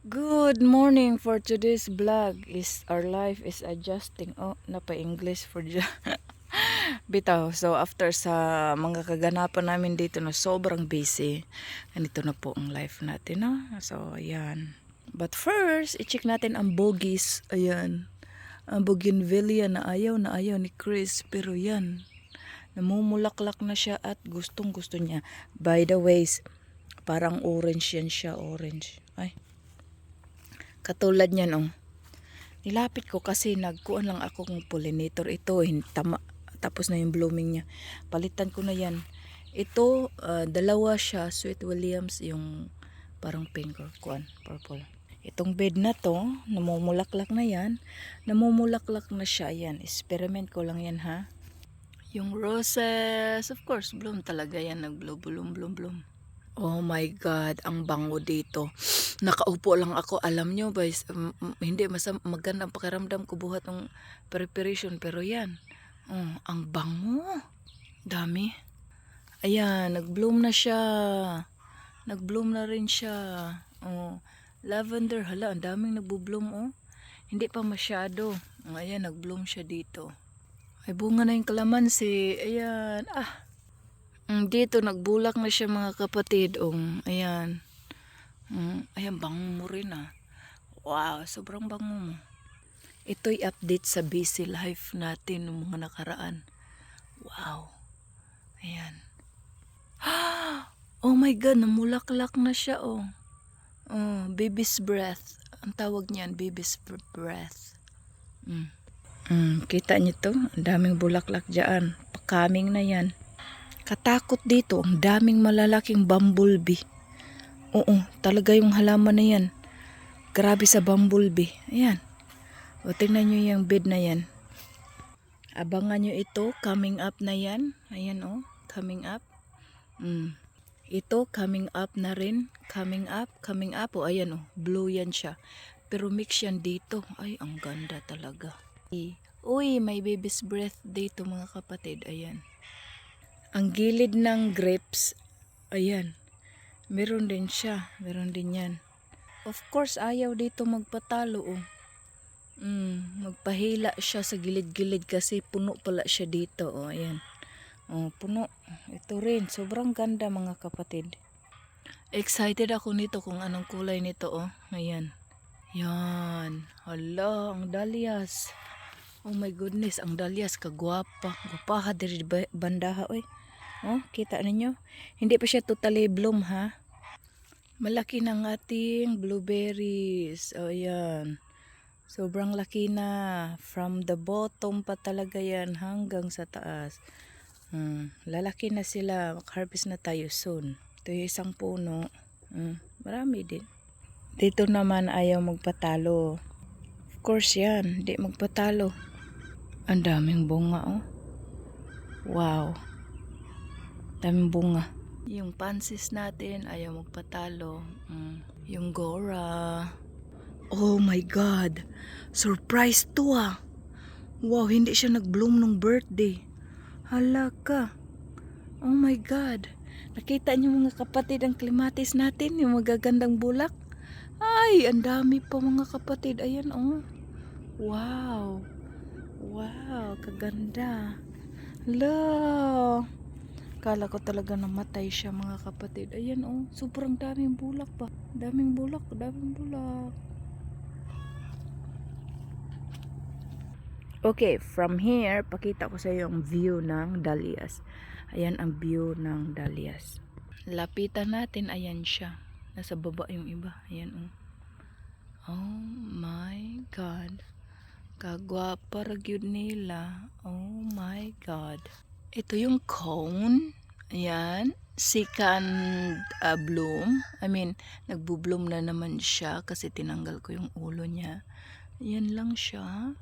Good morning for today's vlog is our life is adjusting. Oh, napa-English for bitaw. So after sa mga kaganapan namin dito na sobrang busy, ganito na po ang life natin, no? So ayan. But first, i-check natin ang bogies. Ayan. Ang bougainvillea na ayaw ni Chris. Pero yan, namumulaklak na siya at gustong gusto niya. By the ways, parang orange yan siya. Orange. Ay. Katulad niyan, oh. Nilapit ko kasi nagkuan lang ako ng pollinator. Ito, tama, tapos na yung blooming niya. Palitan ko na yan. Ito, dalawa siya. Sweet Williams, yung parang pink or kuan, purple. Itong bed na to, namumulaklak na yan. Namumulaklak na siya. Yan, experiment ko lang yan, ha. Yung roses, of course, bloom talaga yan. Nag-bloom, bloom, bloom, bloom. Oh my God, ang bango dito. Nakaupo lang ako. Alam nyo, guys, hindi maganda ang pakiramdam ko buhat ng preparation. Pero yan, ang bango. Dami. Ayan, nag-bloom na siya. Nag-bloom na rin siya. Oh, lavender, hala, ang daming nagbo-bloom, oh. Hindi pa masyado. Ayan, nag-bloom siya dito. Ay, bunga na yung kalamansi. Ayan, dito nagbulak na siya mga kapatid. Ayan. Ayan, bango mo rin, ah. Wow, sobrang bango mo. Ito'y update sa busy life natin ng mga nakaraan. Wow. Ayan. Oh my God, namulaklak na siya, oh. Baby's breath. Ang tawag niyan, baby's breath. Kita niyo to? Ang daming bulaklak dyan. Pakaming na yan. Katakot dito, ang daming malalaking bumblebee. Oo, talaga yung halaman na yan. Grabe sa bumblebee. Ayan. O, tingnan nyo yung bed na yan. Abangan nyo ito, coming up na yan. Ayan, oh, coming up. Ito, coming up na rin. Coming up. O, ayan, oh, blue yan siya. Pero mix yan dito. Ay, ang ganda talaga. Uy, may baby's breath dito mga kapatid. Ayan. Ang gilid ng grapes, ayan, meron din siya, meron din yan. Of course, ayaw dito magpatalo, oh. Magpahila siya sa gilid-gilid kasi puno pala siya dito, oh, ayan. Oh, puno. Ito rin, sobrang ganda mga kapatid. Excited ako nito kung anong kulay nito, oh. Ayan. Yan. Hala, ang dahlias. Oh my goodness, ang dahlias, kagwapa. Gupaha diri bandaha, oy. Oh, kita ninyo? Hindi pa siya totally bloom, ha? Malaki ng ating blueberries. Oh, ayan. Sobrang laki na. From the bottom pa talaga yan hanggang sa taas. Lalaki na sila. Mag-harvest na tayo soon. Ito yung isang puno. Marami din. Dito naman ayaw magpatalo. Of course yan. Hindi magpatalo. Ang daming bunga, oh. Wow. Daming bunga. Yung pansis natin ayaw magpatalo. Yung gora. Oh my God. Surprise to, ah. Wow, hindi siya nag-bloom nung birthday. Hala ka. Oh my God. Nakita niyo mga kapatid ang klimatis natin, yung magagandang bulak. Ay, ang dami pa mga kapatid. Ayan, oh. Wow. Wow, kaganda. Hala. Kala ko talaga namatay siya mga kapatid. Ayan, oh, sobrang daming bulak pa. Daming bulak, daming bulak. Okay, from here, pakita ko sa iyo ang view ng dahlias. Ayan ang view ng dahlias. Lapitan natin, ayan siya. Nasa baba yung iba. Ayan, oh. Oh my God. Kagwapa ragyod nila. Oh my God. Ito yung cone. Ayan. Second bloom. I mean, nagbo-bloom na naman siya kasi tinanggal ko yung ulo niya. Ayan lang siya.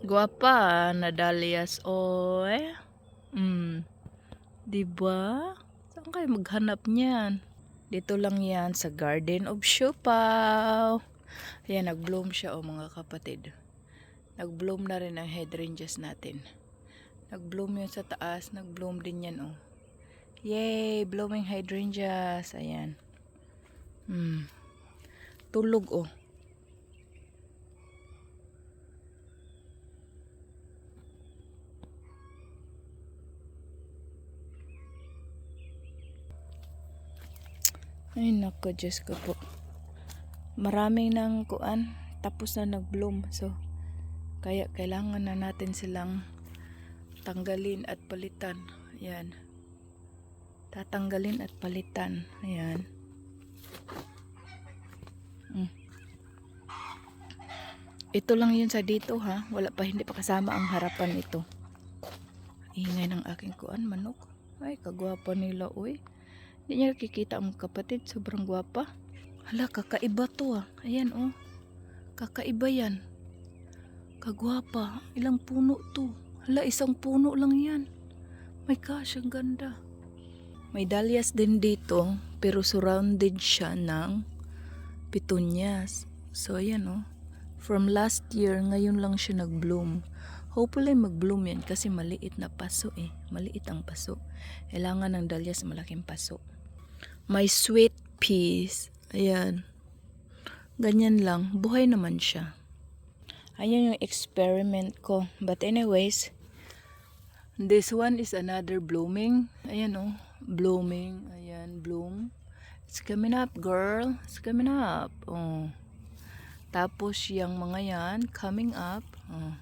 Guwapa na dahlias, oy. Diba? Saan kayo maghanap niyan? Dito lang yan sa Garden of Siopaw. Ayan, nag-bloom siya, oh mga kapatid. Nag-bloom na rin ang hydrangeas natin. Nag-bloom yun sa taas. Nag-bloom din yan, oh. Yay! Blooming hydrangeas. Ayan. Tulog, oh. Ay nako, Diyos ko po. Maraming nang kuan, tapos na nag-bloom. So, kaya kailangan na natin silang tanggalin at palitan. Ayan. Tatanggalin at palitan. Ayan. Ito lang yun sa dito ha. Wala pa, hindi pa kasama ang harapan ito. Ingay ng aking kuan, manok. Ay, kagwapa nila, uy. Hindi niya nakikita ang kapatid. Sobrang gwapa. Hala, kakaiba to ah. Ayan oh. Kakaiba yan. Kagwapa. Ilang puno to. Hala, isang puno lang yan. My gosh, ang ganda. May dahlias din dito. Pero surrounded siya ng petunias. So, ayan oh. From last year, ngayon lang siya nag-bloom. Hopefully mag-bloom yan kasi maliit na paso eh. Maliit ang paso. Kailangan ng dahlias malaking paso. May sweet peas. Ayan. Ganyan lang. Buhay naman siya. Ayan yung experiment ko. But anyways, this one is another blooming. Ayan oh. Blooming. Ayan. Bloom. It's coming up, girl. It's coming up. Oh. Tapos yung mga yan, coming up. Oh.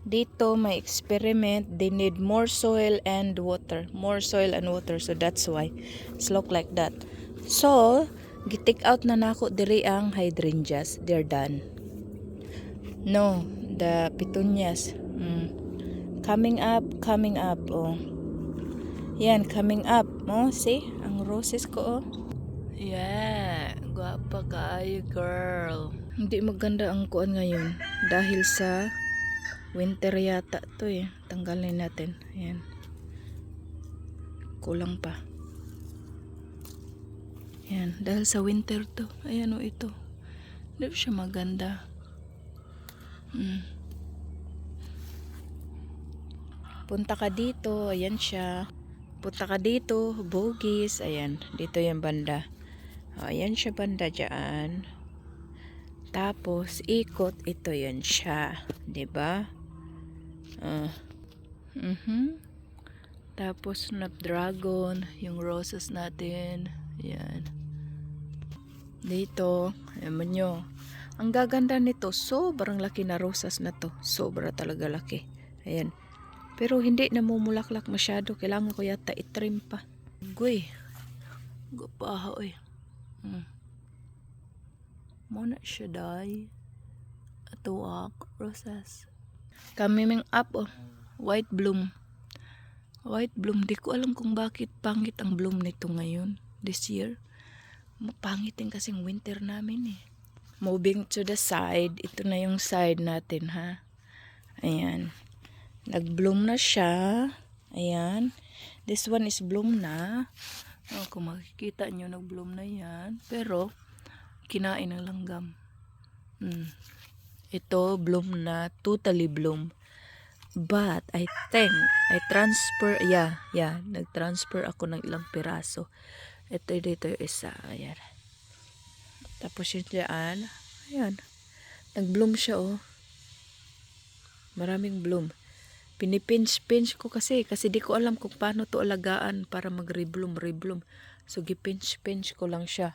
Dito may experiment. They need more soil and water. More soil and water. So that's why it's look like that. So, gitik out na nako diri ang hydrangeas. They're done. No, the petunias. Coming up, coming up. Oh. Yan, coming up. Oh, see? Ang roses ko, oh. Yeah, guwapa kaayo, girl. Hindi maganda ang kuan ngayon dahil sa winter yata to eh. Tanggalin natin. Ayan. Kulang pa. Ayan, dahil sa winter to. Ayan o ito. Hindi siya maganda. Punta ka dito. Ayan siya. Punta ka dito. Bogies. Ayan. Dito yung banda. O, ayan siya banda dyan. Tapos, ikot, ito yan siya. Diba? Tapos, snapdragon, yung roses natin. Ayan. Dito, alam nyo. Ang gaganda nito, sobrang laki na roses na to. Sobra talaga laki. Ayan. Pero hindi namumulaklak masyado. Kailangan ko yata itrim pa. Guy. Gupaha, oy. Muna siya day. Atuak. Roses. Coming up oh. White bloom. White bloom. Di ko alam kung bakit pangit ang bloom nito ngayon. This year. Pangit din kasing winter namin eh. Moving to the side. Ito na yung side natin ha. Ayan. Nag-bloom na siya. Ayan. This one is bloom na. Oh, kung makikita nyo, nag-bloom na yan. Pero, kinain ng langgam. Ito, bloom na. Totally bloom. But, I think, I transfer, nag-transfer ako ng ilang piraso. Ito, dito yung isa. Ayan. Tapos yun dyan. Ayan. Nag-bloom siya, oh. Maraming bloom. Pinipinch-pinch ko kasi di ko alam kung paano to alagaan para mag-rebloom. So, gipinch-pinch ko lang siya.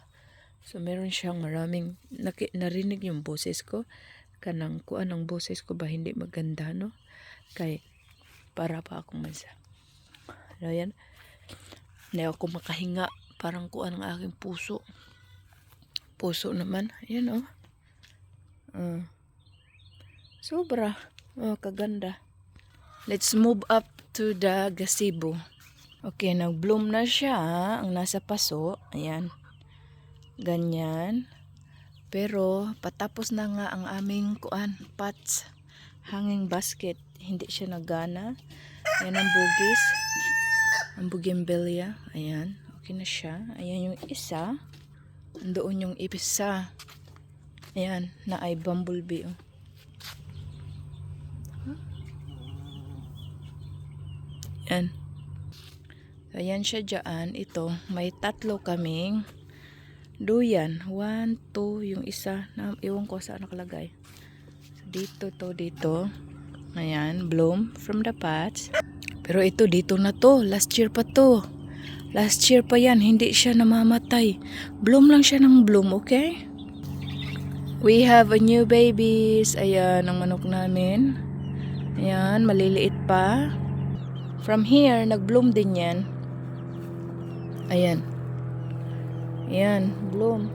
So, meron siyang maraming, narinig yung boses ko. Kanang kuan ang boses ko ba hindi maganda, no? Kay, para pa akong mansa. Ayan. Hindi ako makahinga. Parang kuan ang aking puso. Puso naman. Ayan, oh. Sobra. Oh, kaganda. Let's move up to the gazebo. Okay, nag-bloom na siya. Ang nasa paso. Ayan. Ganyan. Pero, patapos na nga ang aming pots. Hanging basket. Hindi siya nagana. Ayan ang bugis. Ang bougainvillea. Ayan. Okay na siya. Ayan yung isa. Doon yung isa. Ayan. Na ay bumblebee. Oh. Ayan. So, ayan siya dyan. Ito, may tatlo kaming duyan. 1, 2, yung isa. Iwan ko saan nakalagay. So, dito. Ayan, bloom from the pots. Pero ito, dito na to. Last year pa to. Last year pa yan, hindi siya namamatay. Bloom lang siya ng bloom, okay? We have a new babies. Ayan, ang manok namin. Ayan, maliliit pa. From here, nag-bloom din yan. Ayan. Ayan, bloom.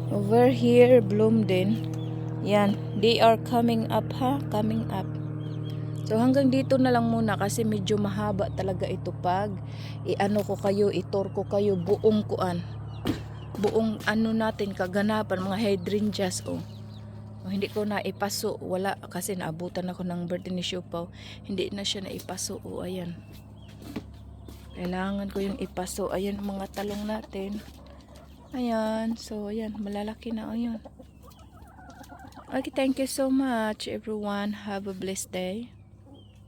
Over here, bloom din. Yan, they are coming up ha, coming up. So hanggang dito na lang muna kasi medyo mahaba talaga ito pag i-ano ko kayo, itor ko kayo buong kuan. Buong ano natin kaganapan mga hydrangeas oh. Hindi ko na ipaso, wala kasi naabutan ako ng birthday ni Siopaw. Hindi na siya na ipaso oh, ayan. Kailangan ko yung ipaso. Ayan mga talong natin. Ayan, so ayan, malalaki na ayan. Okay, thank you so much everyone. Have a blessed day.